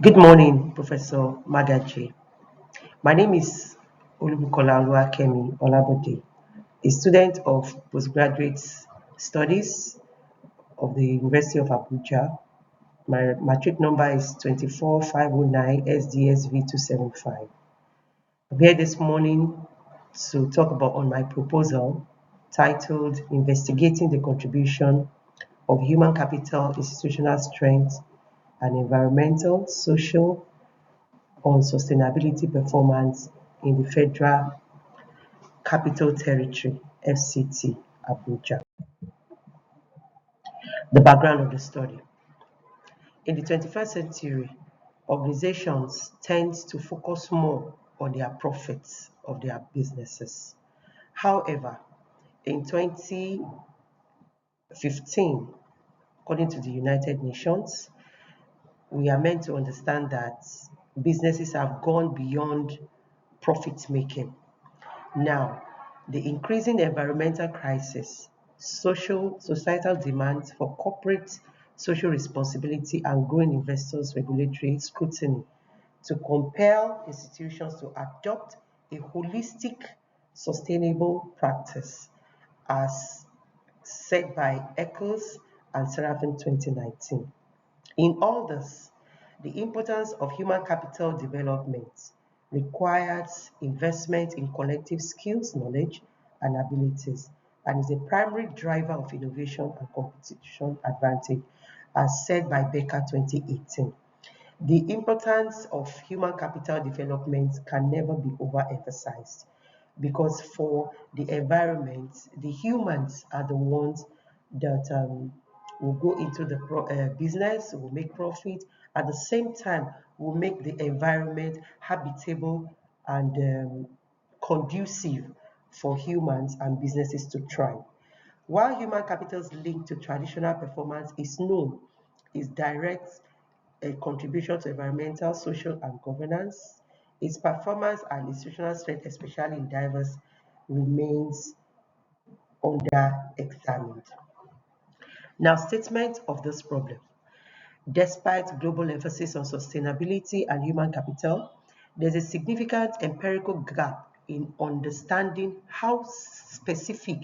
Good morning, Professor Magaji. My name is Olubukola Oluwakemi Olabode, a student of postgraduate studies of the University of Abuja. My matric number is 24509 SDSV 275. I'm here this morning to talk about on my proposal titled Investigating the Contribution of Human Capital, Institutional Strength, and Environmental, Social, on Sustainability Performance in the Federal Capital Territory (FCT) Abuja. The background of the study. In the 21st century, organizations tend to focus more on their profits of their businesses. However, in 2015, according to the United Nations, we are meant to understand that businesses have gone beyond profit making. Now, the increasing environmental crisis, societal demands for corporate social responsibility, and growing investors' regulatory scrutiny to compel institutions to adopt a holistic, sustainable practice, as said by Eccles and Seraphim 2019. In all this, the importance of human capital development requires investment in collective skills, knowledge, and abilities, and is a primary driver of innovation and competition advantage, as said by Becker 2018. The importance of human capital development can never be overemphasized because for the environment, the humans are the ones that will go into the business, will make profit, at the same time will make the environment habitable and conducive for humans and businesses to thrive. While human capital's link to traditional performance is known, its direct contribution to environmental, social, and governance, its performance and institutional strength, especially in diverse, remains under-examined. Now, statement of this problem. Despite global emphasis on sustainability and human capital, there's a significant empirical gap in understanding how specific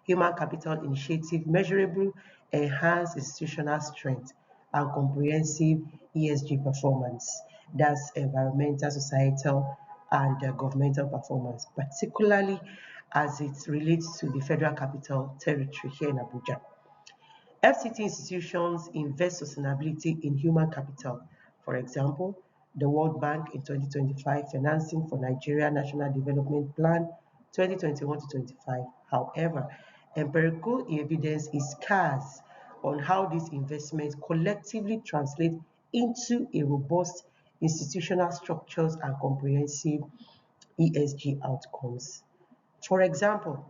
human capital initiative measurable enhance institutional strength and comprehensive ESG performance. That's environmental, societal, and governmental performance, particularly as it relates to the Federal Capital Territory here in Abuja. FCT institutions invest sustainability in human capital. For example, the World Bank in 2025 financing for Nigeria National Development Plan 2021 to 25. However, empirical evidence is scarce on how these investments collectively translate into a robust institutional structures and comprehensive ESG outcomes. For example,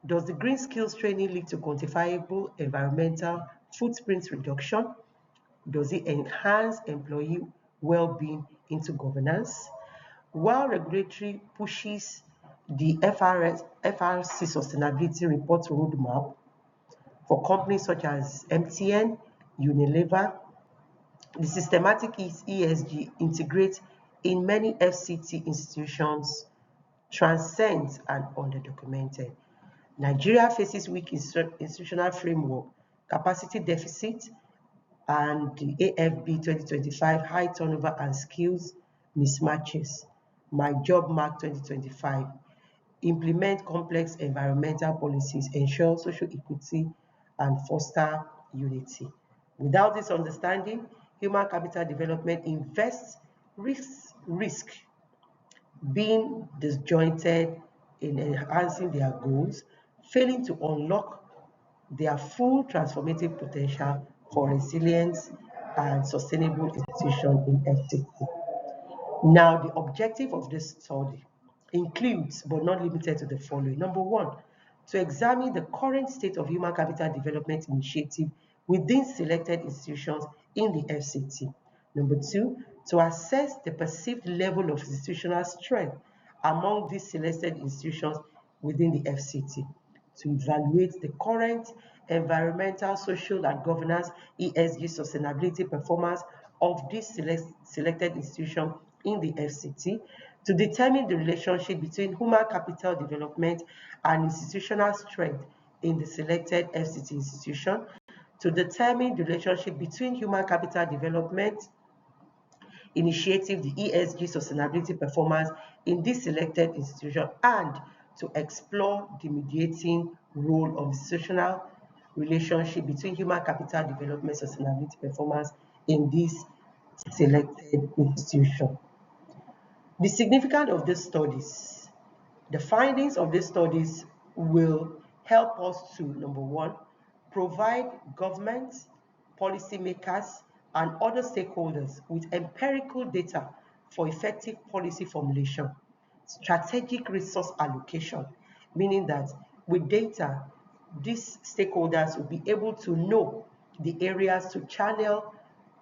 does the green skills training lead to quantifiable environmental footprint reduction? Does it enhance employee well-being into governance? While regulatory pushes the FRC sustainability report roadmap for companies such as MTN, Unilever, the systematic ESG integrates in many FCT institutions transcends and underdocumented. Nigeria faces weak institutional framework, capacity deficit, and the AFB 2025 high turnover and skills mismatches. My Job Mark 2025 implement complex environmental policies, ensure social equity, and foster unity. Without this understanding, human capital development invests risk being disjointed in enhancing their goals, failing to unlock their full transformative potential for resilience and sustainable institution in FCT. Now, the objective of this study includes, but not limited to, the following. Number one, to examine the current state of human capital development initiative within selected institutions in the FCT. Number two, to assess the perceived level of institutional strength among these selected institutions within the FCT. To evaluate the current environmental, social, and governance (ESG) sustainability performance of this selected institution in the FCT, to determine the relationship between human capital development and institutional strength in the selected FCT institution, to determine the relationship between human capital development initiative, the ESG sustainability performance in this selected institution, and to explore the mediating role of institutional relationship between human capital development sustainability performance in this selected institution. The significance of these studies. The findings of these studies will help us to, number one, provide governments, policymakers, and other stakeholders with empirical data for effective policy formulation, strategic resource allocation, meaning that with data, these stakeholders will be able to know the areas to channel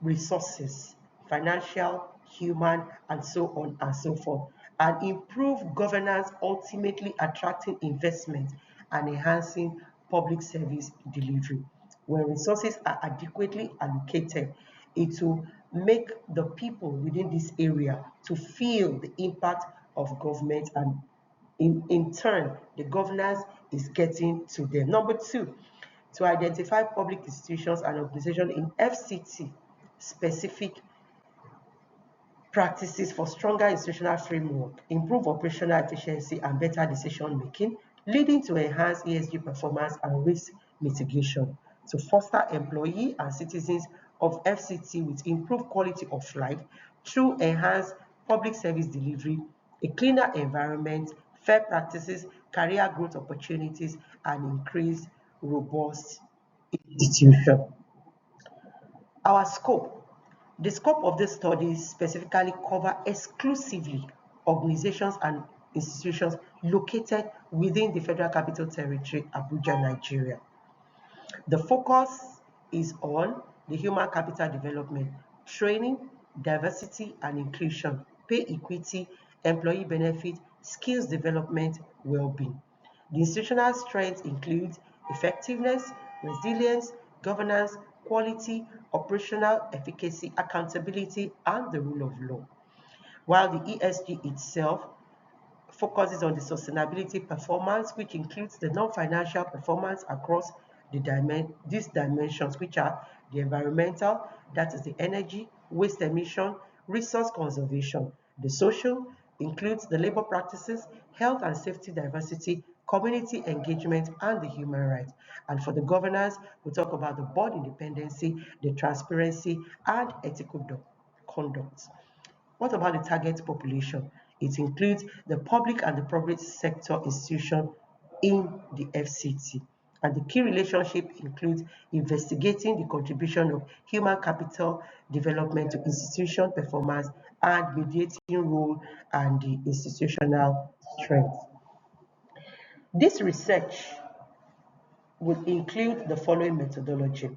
resources, financial, human, and so on and so forth, and improve governance, ultimately attracting investment and enhancing public service delivery. When resources are adequately allocated, it will make the people within this area to feel the impact of government, and in turn, the governance is getting to them. Number two, to identify public institutions and organizations in FCT specific practices for stronger institutional framework, improve operational efficiency, and better decision making, leading to enhanced ESG performance and risk mitigation, to foster employee and citizens of FCT with improved quality of life through enhanced public service delivery, a cleaner environment, fair practices, career growth opportunities, and increased robust institution. Our scope. The scope of this studies specifically cover exclusively organizations and institutions located within the Federal Capital Territory, Abuja, Nigeria. The focus is on the human capital development, training, diversity and inclusion, pay equity, employee benefit, skills development, well-being. The institutional strengths include effectiveness, resilience, governance, quality, operational efficacy, accountability, and the rule of law. While the ESG itself focuses on the sustainability performance, which includes the non-financial performance across these dimensions, which are the environmental, that is the energy, waste emission, resource conservation. The social includes the labor practices, health and safety, diversity, community engagement, and the human rights. And for the governance, we talk about the board independency, the transparency, and ethical conduct. What about the target population? It includes the public and the private sector institution in the FCT. And the key relationship includes investigating the contribution of human capital development to institution performance and mediating role and the institutional strength. This research will include the following methodology.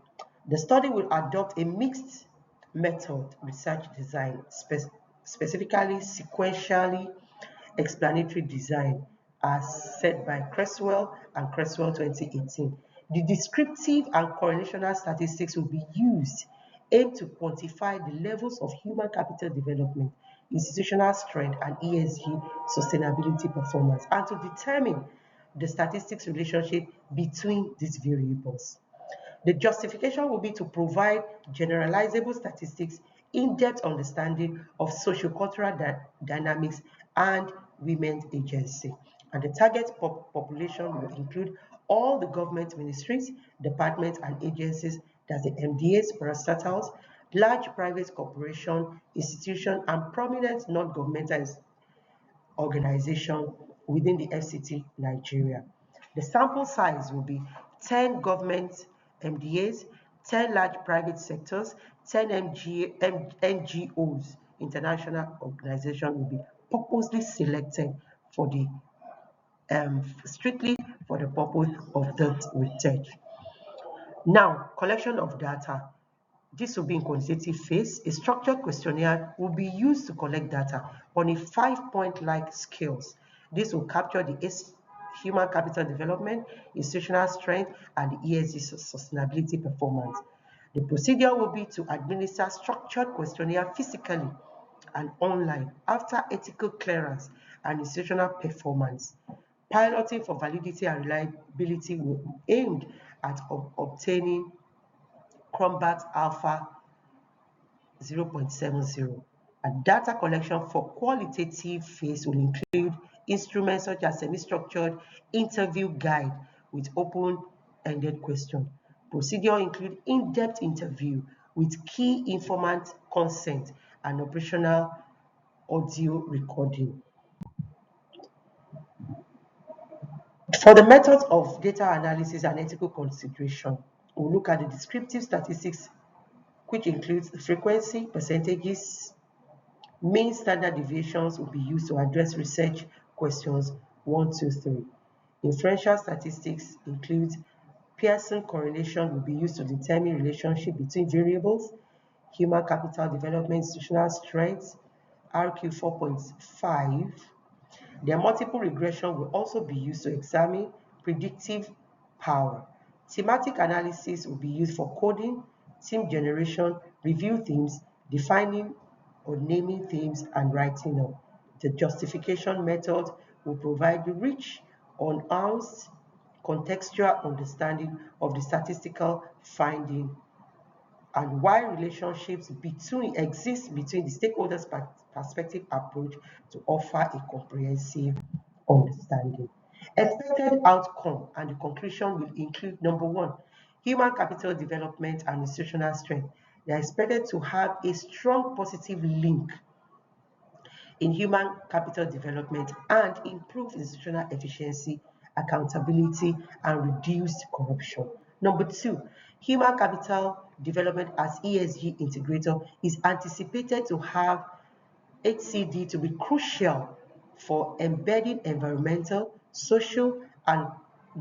The study will adopt a mixed method research design, specifically sequentially explanatory design, as set by Creswell and Creswell 2018. The descriptive and correlational statistics will be used aimed to quantify the levels of human capital development, institutional strength, and ESG sustainability performance, and to determine the statistics relationship between these variables. The justification will be to provide generalizable statistics, in-depth understanding of sociocultural dynamics, and women's agency. And the target population will include all the government ministries, departments, and agencies, that's the MDAs, parastatals, large private corporation, institution, and prominent non-governmental organization within the FCT Nigeria. The sample size will be 10 government MDAs, 10 large private sectors, 10 NGOs, international organization will be purposely selected for the strictly for the purpose of that research. Now, collection of data. This will be in quantitative phase. A structured questionnaire will be used to collect data on a 5-point like scales. This will capture the human capital development, institutional strength, and the ESG sustainability performance. The procedure will be to administer structured questionnaire physically and online after ethical clearance and institutional performance. Piloting for validity and reliability will be aimed at obtaining Cronbach's Alpha 0.70. And data collection for qualitative phase will include instruments such as semi-structured interview guide with open-ended questions. Procedure include in-depth interview with key informant consent and operational audio recording. For the methods of data analysis and ethical consideration, we'll look at the descriptive statistics, which includes the frequency, percentages, mean standard deviations will be used to address research questions 1, 2, 3. Inferential statistics include Pearson correlation will be used to determine relationship between variables, human capital development, institutional strength, RQ 4.5. Their multiple regression will also be used to examine predictive power. Thematic analysis will be used for coding, theme generation, review themes, defining or naming themes, and writing up. The justification method will provide rich, unannounced, contextual understanding of the statistical finding and why relationships exist between the stakeholders' perspective approach to offer a comprehensive understanding. Expected outcome and the conclusion will include number one, human capital development and institutional strength. They are expected to have a strong positive link in human capital development and improve institutional efficiency, accountability, and reduced corruption. Number two, human capital development as ESG integrator is anticipated to have HCD to be crucial for embedding environmental, social, and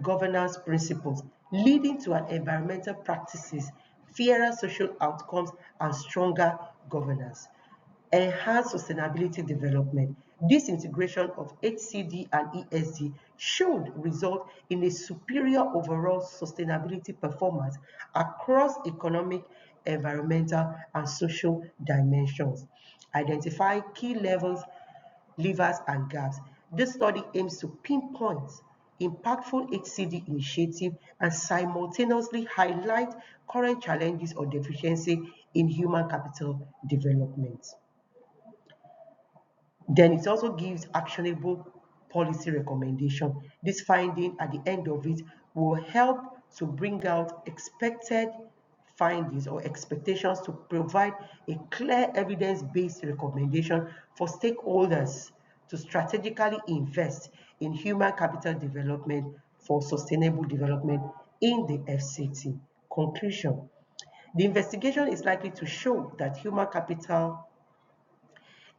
governance principles, leading to an environmental practices, fairer social outcomes, and stronger governance. Enhance sustainability development. This integration of HCD and ESG should result in a superior overall sustainability performance across economic, environmental, and social dimensions. Identify key levers, and gaps. This study aims to pinpoint impactful HCD initiative and simultaneously highlight current challenges or deficiency in human capital development. Then it also gives actionable policy recommendation. This finding at the end of it will help to bring out expected findings or expectations to provide a clear evidence-based recommendation for stakeholders to strategically invest in human capital development for sustainable development in the FCT. Conclusion. The investigation is likely to show that human capital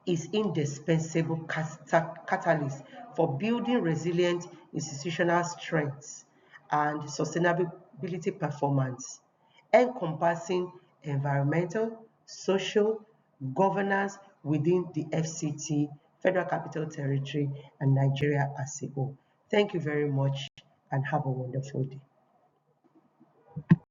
is indispensable catalyst for building resilient institutional strengths and sustainability performance, encompassing environmental, social, governance within the FCT, Federal Capital Territory, and Nigeria as a whole. Thank you very much and have a wonderful day.